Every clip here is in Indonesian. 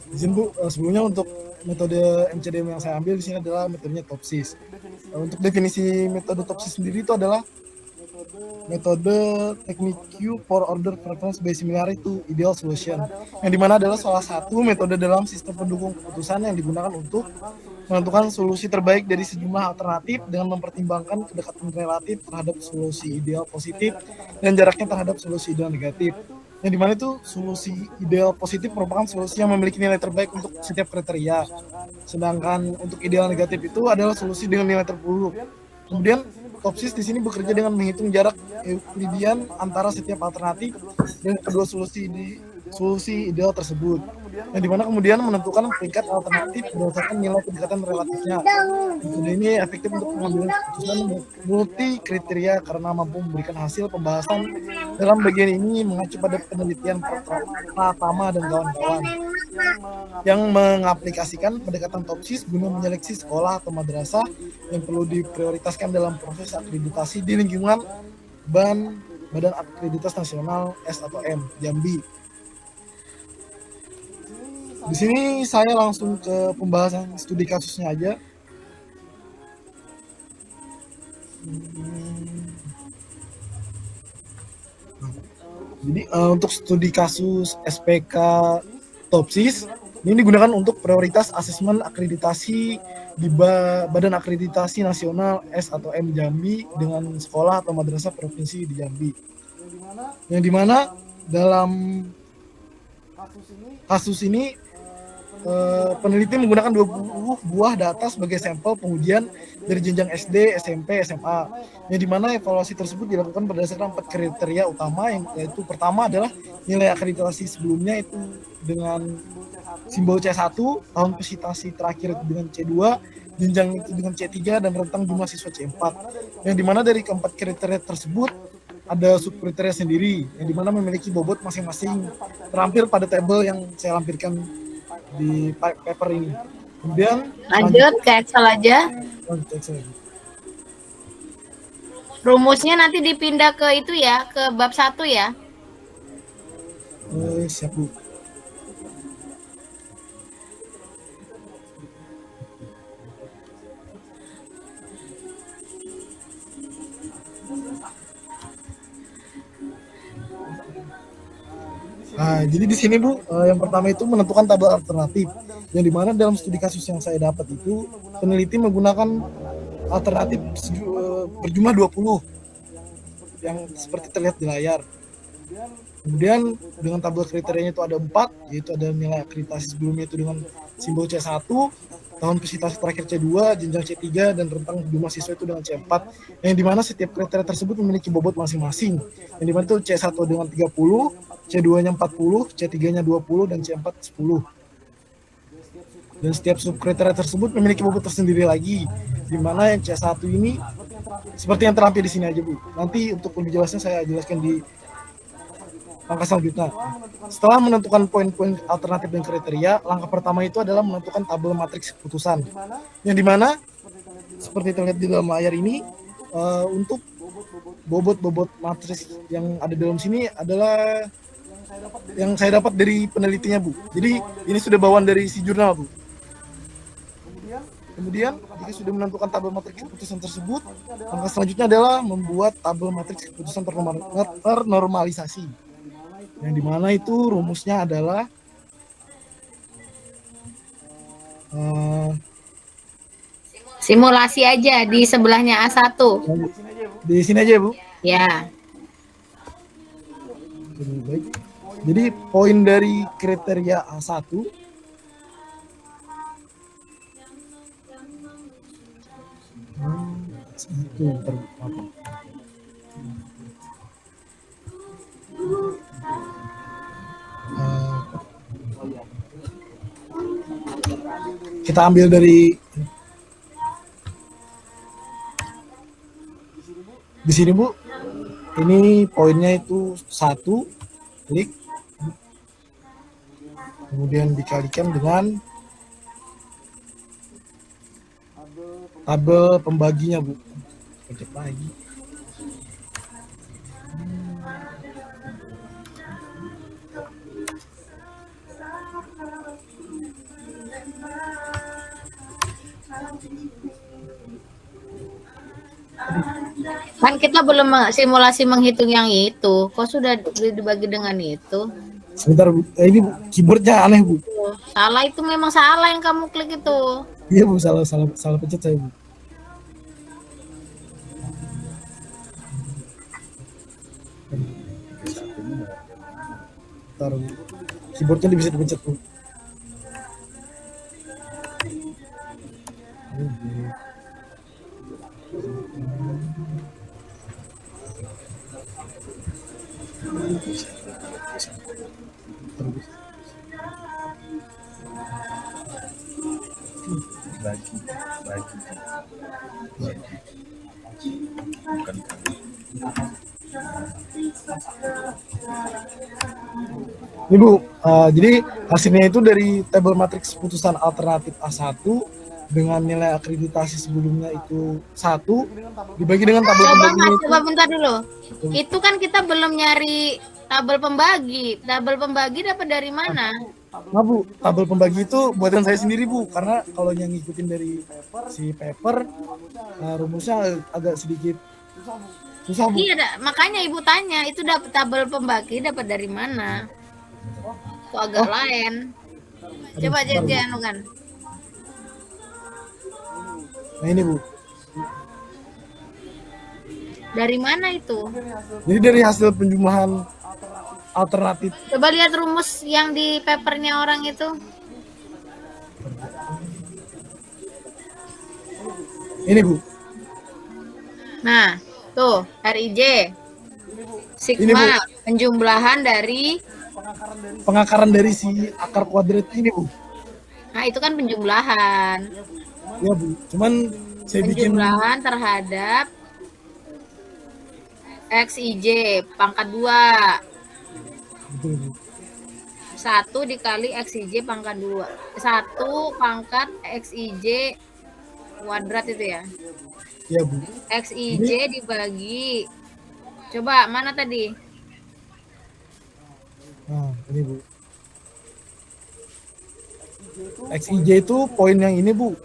Di sini Bu, sebelumnya untuk metode MCDM yang saya ambil di sini adalah metodenya TOPSIS. Untuk definisi metode TOPSIS sendiri itu adalah metode teknik Q for Order Preference Based Similarity to Ideal Solution, yang dimana adalah salah satu metode dalam sistem pendukung keputusan yang digunakan untuk menentukan solusi terbaik dari sejumlah alternatif dengan mempertimbangkan kedekatan relatif terhadap solusi ideal positif dan jaraknya terhadap solusi ideal negatif. Yang dimana itu solusi ideal positif merupakan solusi yang memiliki nilai terbaik untuk setiap kriteria. Sedangkan untuk ideal negatif itu adalah solusi dengan nilai terburuk. Kemudian Topsis di sini bekerja dengan menghitung jarak Euklidian antara setiap alternatif dan kedua solusi ideal tersebut. Yang dimana kemudian menentukan peringkat alternatif berdasarkan nilai kedekatan relatifnya. Metode ini efektif untuk pengambilan keputusan multi kriteria karena mampu memberikan hasil pembahasan dalam bagian ini mengacu pada penelitian Pratama dan kawan-kawan yang mengaplikasikan pendekatan Topsis guna menyeleksi sekolah atau madrasah yang perlu diprioritaskan dalam proses akreditasi di lingkungan Badan Akreditas Nasional S atau M Jambi. Di sini saya langsung ke pembahasan studi kasusnya aja. Jadi untuk studi kasus SPK Topsis ini digunakan untuk prioritas asesmen akreditasi di Badan Akreditasi Nasional S atau M Jambi dengan sekolah atau madrasah provinsi di Jambi. Yang dimana dalam kasus ini peneliti menggunakan 20 buah data sebagai sampel pengujian dari jenjang SD, SMP, SMA. Yang dimana evaluasi tersebut dilakukan berdasarkan 4 kriteria utama, yaitu pertama adalah nilai akreditasi sebelumnya itu dengan simbol C1, tahun presentasi terakhir dengan C2, jenjang itu dengan C3, dan rentang jumlah siswa C4. Yang dimana dari keempat kriteria tersebut ada subkriteria sendiri, yang dimana memiliki bobot masing-masing terampil pada tabel yang saya lampirkan di paper ini. Kemudian lanjut ke Excel aja. Rumusnya nanti dipindah ke itu ya, ke bab 1 ya. Siap Bu. Nah, jadi di sini Bu, yang pertama itu menentukan tabel alternatif. Yang dimana dalam studi kasus yang saya dapat itu peneliti menggunakan alternatif berjumlah 20 yang seperti terlihat di layar. Kemudian dengan tabel kriterianya itu ada 4, yaitu ada nilai akreditasi sebelumnya itu dengan simbol C1, tahun presentasi terakhir C2, jenjang C3, dan rentang jumlah siswa itu dengan C4, yang dimana setiap kriteria tersebut memiliki bobot masing-masing, yang dimana itu C1 dengan 30, C2-nya 40, C3-nya 20, dan C4 10. Dan setiap subkriteria tersebut memiliki bobot tersendiri lagi, di mana yang C1 ini seperti yang terampil di sini aja Bu. Nanti untuk lebih jelasnya saya jelaskan di langkah selanjutnya. Setelah menentukan poin-poin alternatif dan kriteria, langkah pertama itu adalah menentukan tabel matriks keputusan. Yang dimana seperti terlihat di dalam layar ini, untuk bobot-bobot matriks yang ada dalam sini adalah yang saya dapat dari penelitinya Bu. Jadi ini sudah bawaan dari si jurnal Bu. Kemudian jika sudah menentukan tabel matriks keputusan tersebut, langkah selanjutnya adalah membuat tabel matriks keputusan ternormalisasi. Yang dimana itu rumusnya adalah Simulasi aja di sebelahnya A1. di sini aja Bu. Ya. Baik. Jadi poin dari kriteria A1 kita ambil dari di sini Bu. Ini poinnya itu 1, klik. Kemudian dikalikan dengan tabel pembaginya Bu. Cek lagi. kita belum simulasi menghitung yang itu. Kok sudah dibagi dengan itu? Sebentar Bu, ini Bu, keyboardnya aneh Bu. Salah, itu memang salah yang kamu klik itu. Iya Bu, salah pencet saya Bu. Bentar Bu, keyboardnya bisa dipencet Bu. Ini Bu, jadi hasilnya itu dari tabel matriks putusan alternatif A1 dengan nilai akreditasi sebelumnya itu 1 dibagi dengan tabel pembaginya itu. Coba bentar dulu. Itu kan kita belum nyari tabel pembagi. Tabel pembagi dapat dari mana? Nah Bu, tabel pembagi itu buatan saya sendiri Bu, karena kalau yang ngikutin dari si paper rumusnya agak sedikit susah Bu. Iya, makanya ibu tanya itu dapat tabel pembagi dapat dari mana? Kok agak lain? Coba jadi anu kan. Nah ini Bu. Dari mana itu? Jadi dari hasil penjumlahan alternatif. Coba lihat rumus yang di papernya orang itu. Ini Bu. Nah, tuh RIJ. Sigma penjumlahan dari pengakaran dari si akar kuadrat ini Bu. Nah, itu kan penjumlahan. Ya Bu, cuman saya bikin penjumlahan terhadap XIJ pangkat 2. Betul, Bu. 1 dikali XIJ pangkat 2. 1 pangkat XIJ kuadrat itu ya. Ya Bu. XIJ dibagi. Coba mana tadi? Nah, ini Bu. XIJ itu poin yang ini Bu.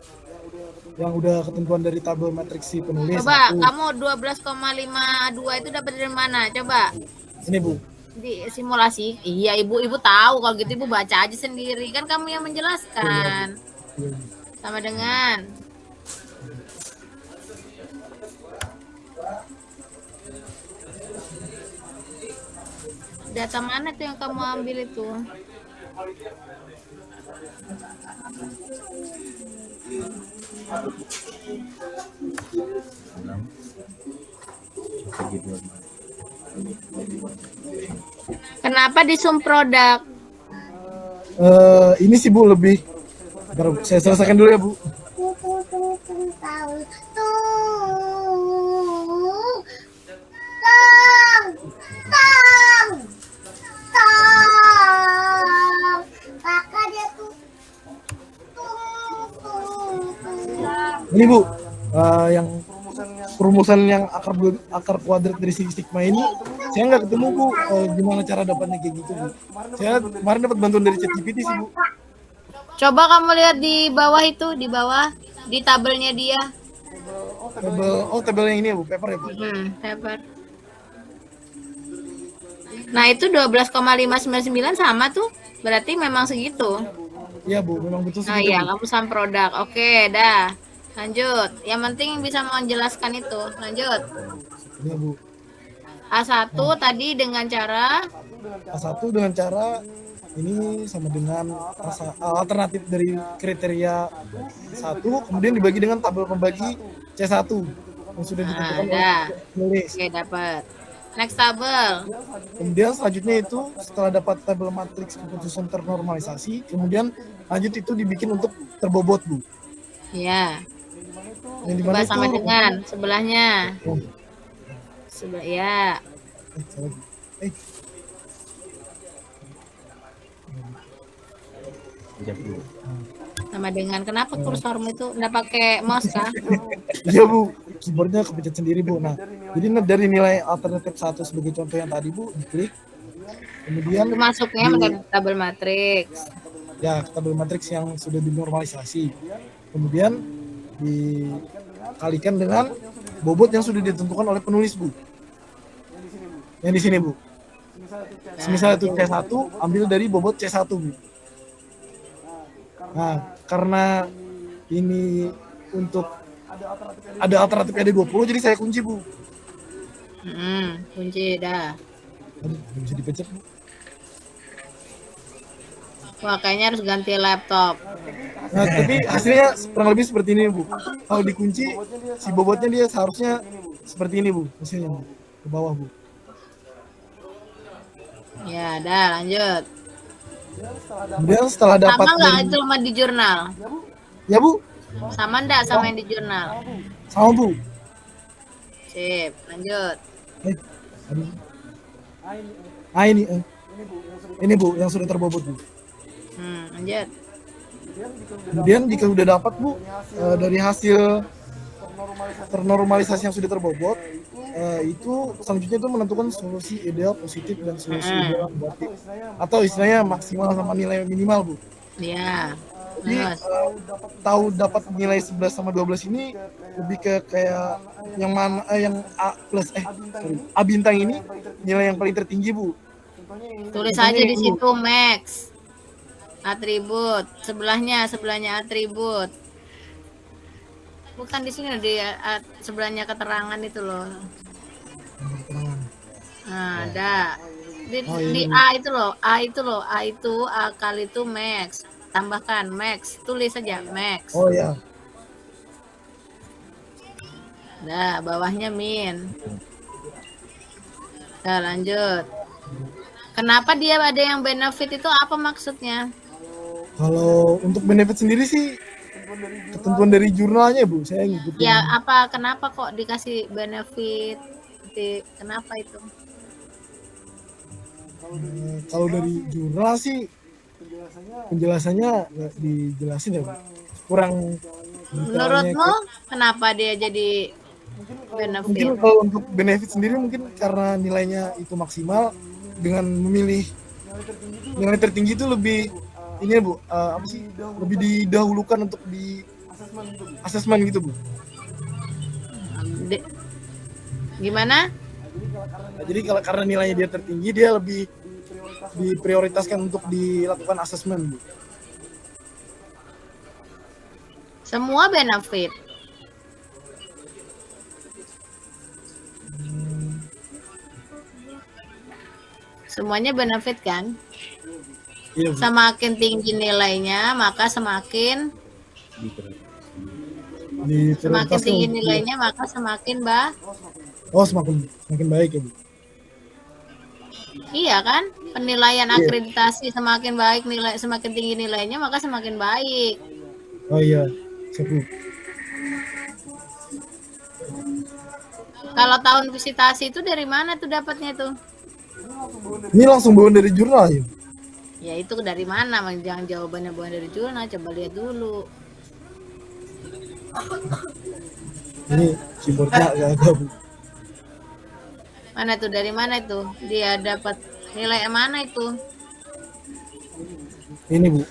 Yang udah ketentuan dari tabel matriks si penulis. Coba kamu 12,52 itu dapat dari mana? Coba. Ini Bu. Di simulasi. Iya, Ibu tahu kalau gitu Ibu baca aja sendiri. Kan kamu yang menjelaskan. Sama dengan data mana tuh yang kamu ambil itu? Kenapa di sum produk? Ini sih Bu lebih. Bentar, saya selesaikan dulu ya Bu. Ini Bu, yang perumusan yang akar kuadrat dari sigma ini, saya nggak ketemu Bu, gimana cara dapatnya kayak gitu Bu. Saya kemarin dapat bantuan dari ChatGPT sih Bu. Coba kamu lihat di bawah itu, di bawah, di tabelnya dia. Tabel yang ini ya Bu, paper ya Bu. Paper. Nah itu 12,599 sama tuh, berarti memang segitu. Iya Bu, memang betul segitu. Nah iya, kamu sum produk. Oke, dah. Lanjut. Yang penting bisa menjelaskan itu. Lanjut. Iya Bu. A1 tadi dengan cara A1 dengan cara ini sama dengan alternatif dari kriteria 1 kemudian dibagi dengan tabel pembagi C1 yang sudah ditentukan oleh penulis. Oke, dapat. Next tabel. Kemudian selanjutnya itu setelah dapat tabel matriks keputusan ternormalisasi, kemudian lanjut itu dibikin untuk terbobot Bu. Ya. Yang Coba dimana sama itu dengan sebelahnya. Sebelah ya. Sama dengan kenapa kursormu itu nggak pakai mouse kah? Iya Bu, keyboardnya kepencet sendiri Bu. Nah, jadi dari nilai alternatif 1 sebagai contoh yang tadi Bu, diklik. Kemudian masuknya tabel matriks. Ya, tabel matriks yang sudah dinormalisasi. Kemudian dikalikan dengan bobot yang sudah ditentukan oleh penulis, Bu. Yang di sini, Bu. Semisal itu C1, ambil dari bobot C1, Bu. Nah, karena ini untuk ada alternatif PD20, jadi saya kunci, Bu. Kunci dah. Aduh, nggak bisa dipencet, Bu. Wah, kayaknya harus ganti laptop. Nah, tapi hasilnya kurang lebih seperti ini, Bu. Kalau dikunci, si bobotnya dia seharusnya seperti ini, Bu. Hasilnya, Bu. Ke bawah, Bu. Ya, dah lanjut. Kemudian setelah dapat Sama nggak dari... itu sama di jurnal? Ya, Bu. Sama nggak sama yang di jurnal? Sama, Bu. Sip, lanjut. Aduh. Ah, ini, Bu, yang sudah terbobot, Bu. Lanjut. Kemudian jika sudah dapat, Bu, dari hasil ternormalisasi yang sudah terbobot, itu selanjutnya itu menentukan solusi ideal positif dan solusi ideal negatif, atau istilahnya maksimal sama nilai minimal, Bu. Ya. Jadi Terus. tahu dapat nilai 11 sama 12 ini lebih ke kayak yang mana yang A plus sorry, A bintang ini nilai yang paling tertinggi, Bu. Tulis Contohnya aja di ini, Bu. situ max. Atribut. Sebelahnya atribut. Bukan di sini di sebelahnya keterangan itu loh. Nah, ada. Di A itu loh, A itu A kali itu max. Tambahkan max, tulis saja max. Oh ya. Nah, bawahnya min. Nah, lanjut. Kenapa dia ada yang benefit itu apa maksudnya? Kalau untuk benefit sendiri sih ketentuan dari jurnalnya, Bu. Saya ngikutin. Ya, kenapa kok dikasih benefit? Kenapa itu? Kalau dari jurnal sih penjelasannya nggak dijelasin ya, Bu. Kurang Menurutmu kenapa dia jadi benefit? mungkin kalau untuk benefit sendiri mungkin karena nilainya itu maksimal, dengan memilih nilai tertinggi itu lebih ini ya, Bu, apa sih, lebih didahulukan untuk di asesmen gitu, Bu. Gimana? Nah, jadi kalau karena nilainya dia tertinggi, dia lebih diprioritaskan untuk dilakukan asesmen, Bu. Semua benefit. Semuanya benefit kan? Iya, Bu. Semakin tinggi nilainya, maka semakin tinggi nilainya, maka semakin semakin baik ya, Bu. Iya kan? Penilaian akreditasi semakin baik semakin tinggi nilainya, maka semakin baik. Oh iya, siap, Bu. Kalau tahun visitasi itu dari mana tuh dapatnya tuh? Ini langsung bawaan dari jurnal ya? Ya itu dari mana? Jangan jawabannya bawaan dari jurnal, coba lihat dulu. Ini keyboardnya nggak ada, Bu. Mana tuh, dari mana itu? Dia dapat nilai mana itu? Ini, Bu.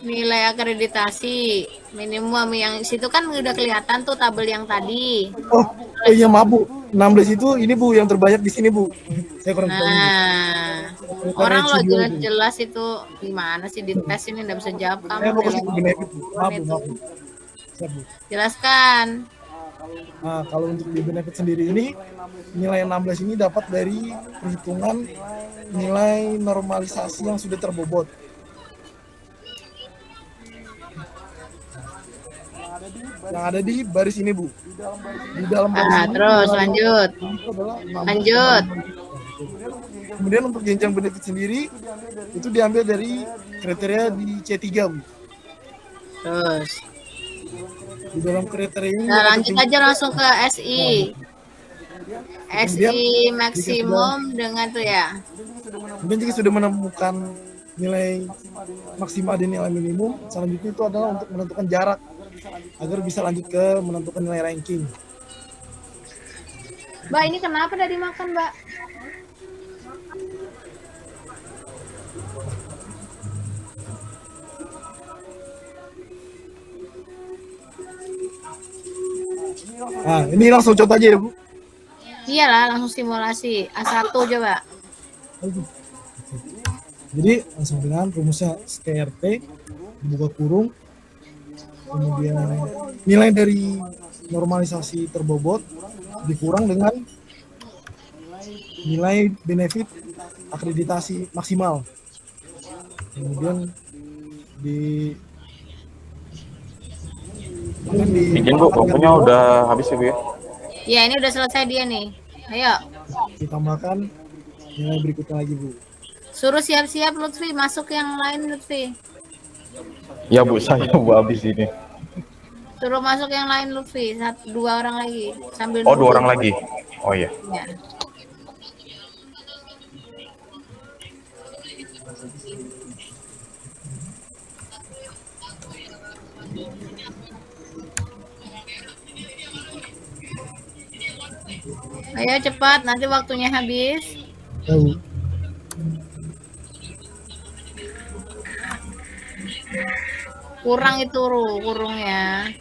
Nilai akreditasi minimum yang situ kan udah kelihatan tuh tabel yang tadi. Oh iya, maaf, Bu. 16 itu ini, Bu, yang terbanyak di sini, Bu. Saya kurang tahu. Nah, orang lo jelas-jelas itu gimana sih di tes ini nggak bisa jawab kamu. Saya fokus ke benefit, Bu. Maaf, Bu. Siap, Bu. Jelaskan. Nah, kalau untuk di benefit sendiri ini, nilai 16 ini dapat dari perhitungan nilai normalisasi yang sudah terbobot. Yang ada di baris ini, Bu. Di dalam baris ini. Terus lanjut. Lanjut. Kemudian untuk jenjang benefit sendiri, itu diambil dari kriteria di C3, Bu. Terus. Di dalam kriteria ini. Nah, lanjut aja langsung ke SI. SI maksimum dengan tuh ya. Kemudian jika sudah menemukan nilai maksimal dan nilai minimum, selanjutnya itu adalah untuk menentukan jarak agar bisa lanjut ke menentukan nilai ranking. Mbak, ini kenapa dari makan, Mbak? Nah, ini langsung contoh aja ya, Bu. Iyalah, langsung simulasi. A1 coba. Jadi langsung dengan rumusnya SKRT dibuka kurung, kemudian nilai dari normalisasi terbobot dikurang dengan nilai benefit akreditasi maksimal. Kemudian di Izin Bu, waktunya udah habis ya Bu ya. Ya, ini udah selesai dia nih. Ayo. ditambahkan nilai berikutnya lagi, Bu. Suruh siap-siap Lutfi, masuk yang lain Lutfi. Ya Bu, saya Bu habis ini. Suruh masuk yang lain Lutfi, 2 orang lagi sambil Oh, 2 nunggu. orang lagi. Oh iya. Ya. Ayo cepat, nanti waktunya habis. Tahu. Kurang itu kurungnya.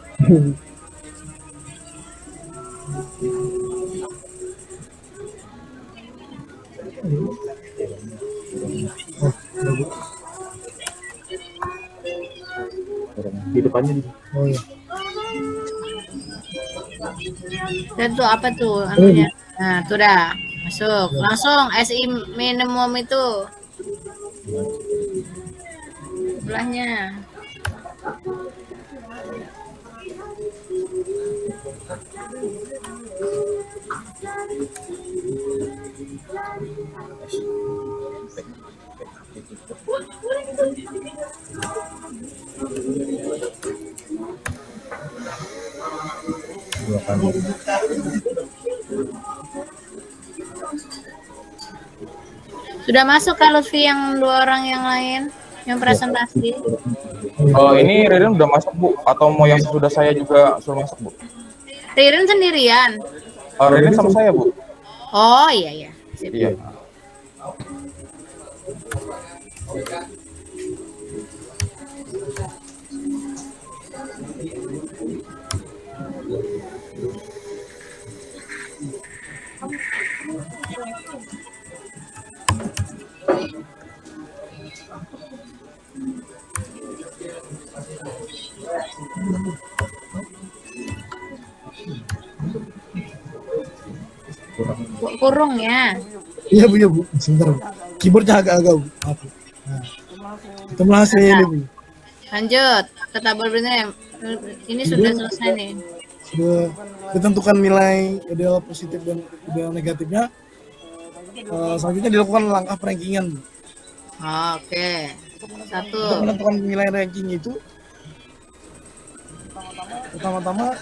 Di depannya di. Oh ya. Dan tuh apa tuh anunya? Nah, tuh dah. Masuk. Langsung SI minimum itu. Sebelahnya. Sudah masuk kalau Lutfi yang 2 orang yang lain yang presentasi? Oh, ini Ririn udah masuk Bu, atau mau yang sudah saya juga suruh masuk Bu? Ririn sendirian. Ririn sama saya Bu. Oh iya iya. Sip. Iya. Kurung ya. Iya Bu, iya Bu. Sebentar. Keyboardnya agak-agak Bu. Maaf, Bu. Nah, ketemu hasilnya ini Bu. Lanjut ke tabel berikutnya. Ini sudah selesai nih. Sudah ditentukan nilai ideal positif dan ideal negatifnya. Selanjutnya dilakukan langkah perankingan, Bu. Oke. 1. Untuk menentukan nilai ranking itu, pertama-tama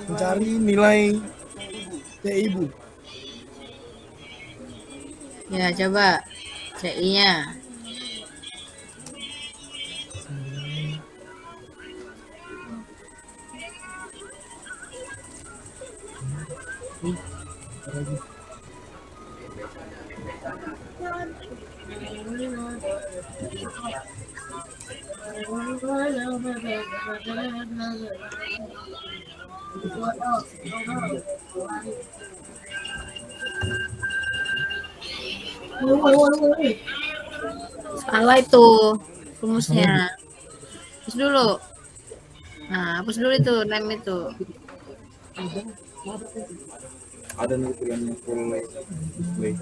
mencari nilai TI, Bu. Ya, coba CI-nya. Salah itu rumusnya. Hapus dulu. Nah, hapus dulu itu name itu. Ada nih yang full display.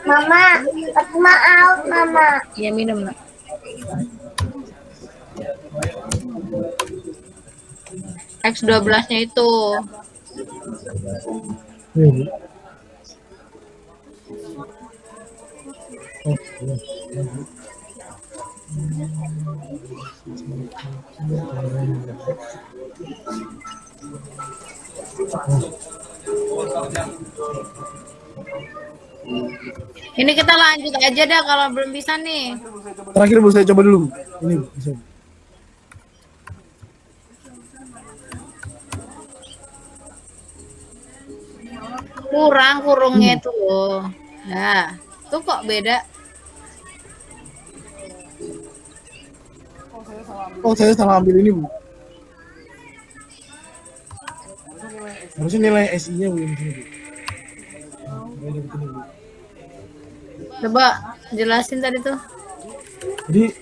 Mama, aku mau, Mama. Iya minum nak. X12-nya itu. Iya, Bu. Oh, iya. Ini kita lanjut aja dah kalau belum bisa nih. Terakhir Bu, saya coba dulu. Ini Bu, bisa. Kurang kurungnya itu loh. Nah, tuh kok beda. Oh, saya salah ambil ini Bu. Harusnya nilai SI-nya Bu yang sini Bu. Nah, ini begini, Bu. Coba jelasin tadi tuh. Jadi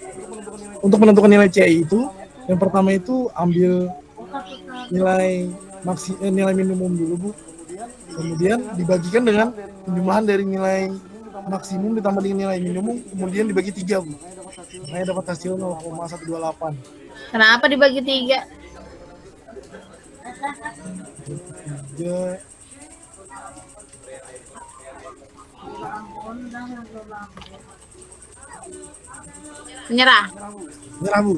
untuk menentukan nilai CI itu, yang pertama itu ambil nilai nilai minimum dulu Bu. Kemudian dibagikan dengan penjumlahan dari nilai maksimum ditambah dengan nilai minimum, kemudian dibagi 3 Bu. Makanya dapat hasil 0,128. Kenapa dibagi 3? 3. Menyerah. Nyerah Bu.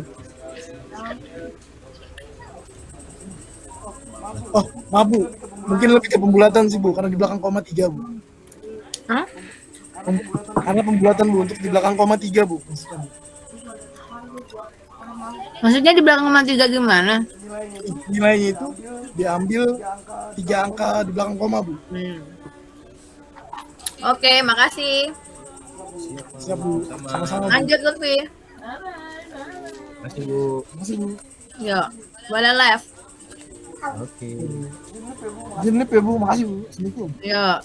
Oh, maaf Bu. Mungkin lebih ke pembulatan sih Bu, karena di belakang koma 3 Bu. Hah? Karena pembulatan Bu, untuk di belakang koma 3 Bu. Maksudnya di belakang koma 3 gimana? Nilainya itu diambil 3 angka di belakang koma Bu. Oke, makasih. Siap Bu, sama-sama Bu. Lanjut Lutfi. Masih Bu. Makasih Bu. Yuk, boleh live. Oke. Jenip ya Bu, makasih Bu. Assalamualaikum. Yuk.